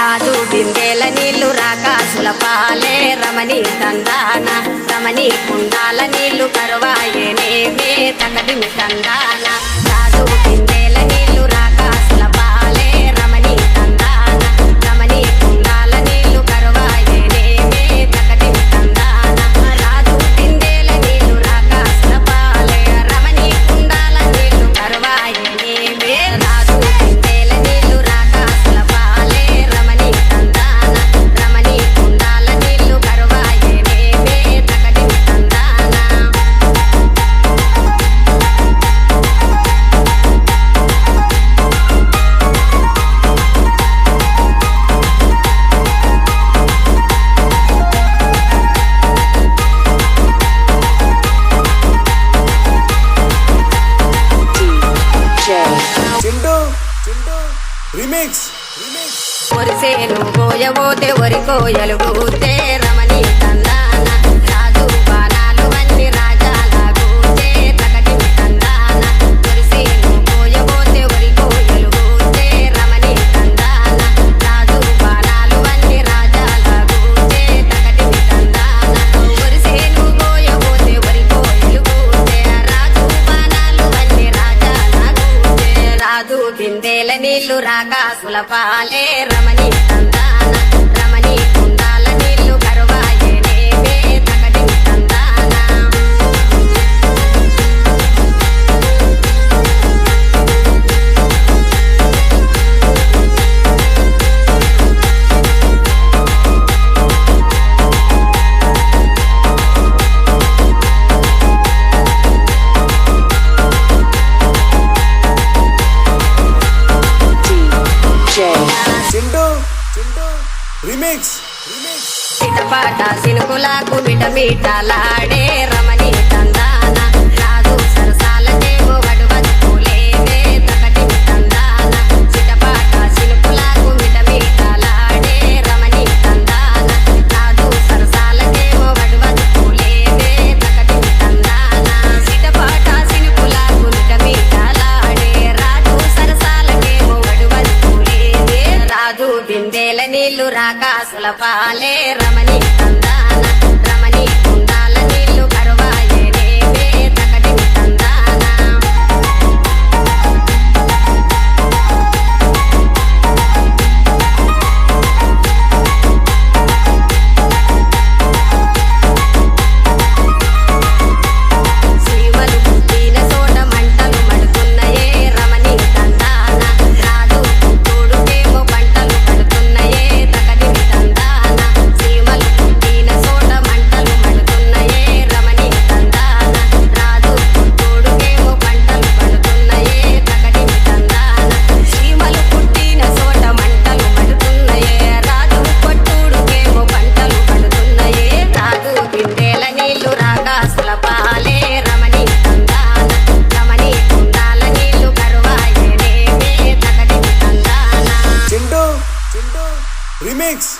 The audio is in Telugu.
రాజు బిందెల నీళ్లు రాకాసుల పాలే రమణి తందాన రమణి కుండాల నీళ్లు కరువాయేనేమే తకదిమి తందాన రాజు బిందెల నీళ్లు రాకాసుల పాలే రమణి తందాన రమణి కుండాల నీళ్లు కరువాయేనేమే తకదిమి తందాన రాజు బిందెల నీళ్లు రాకాసుల పాలే రమణి కుండాల నీళ్లు కరువాయేనేమే రాజు బిందెల నీళ్లు రాకాసుల పాలే రమణి తందాన రమణి కుండాల నీళ్లు కరువాయేనేమే తకదిమి తందాన చింటూ చింటూ రిమిక్స్ ఒరిసేను గోయబోతే ఒరి కోయలు గూతే రమణి తందాన రాజు బాణాలు వన్ని రాజాల గూతే తకదిమి తందాన ఒరిసేను గోయబోతే ఒరి కోయలు గూతే రమణి తందాన రాజు బాణాలు వన్ని రాజాల గూతే తకదిమి తందాన ఒరిసేను గోయబోతే ఒరి కోయలు గూతే రాజు బాణాలు వన్ని రాజాల గూతే రాజు బిందెల నీళ్లు రాకాసుల పాలే రమణి తందాన రమణి కుండాల నీళ్లు కరువాయేనేమే తకదిమి తందాన చింటూ చింటూ రిమిక్స్ చిటపాట సినుకులకు మిటమిటలాడే రమణి తందాన రాజు సరసాలకేమో వడువచ్చులేవే తకదిమి తందాన చిటపాట సినుకులకు మిటమిటలాడే రమణి తందాన రాజు సరసాలకేమో వడువచ్చులేవే తకదిమి తందాన చిటపాట సినుకులకు మిటమిటలాడే రాజు సరసాలకేమో వడువచ్చులేవే రాజు బిందెల నీళ్లు రాకాసుల పాలే రమణి తందాన రమణి కుండాల నీళ్లు కరువాయేనేమే తకదిమి తందాన సీమలు పుట్టిన చోట మంటలు మడుతున్నాయే రమణి తందాన రాజు పుట్టుడుకేమో పంటలు పడుతున్నాయే తకదిమి తందాన సీమలు పుట్టిన చోట మంటలు మడుతున్నాయే రమణి తందాన రాజు పుట్టుడుకేమో పంటలు పడుతున్నాయే తకదిమి తందాన సీమలు పుట్టిన చోట మంటలు మడుతున్నాయే రాజు పుట్టుడుకేమో పంటలు పడుతున్నాయే రాజు బిందెల నీళ్లు రాకాసుల పాలే రమణి తందాన రమణి కుండాల నీళ్లు కరువాయేనేమే తకదిమి తందాన చింటూ చింటూ రిమిక్స్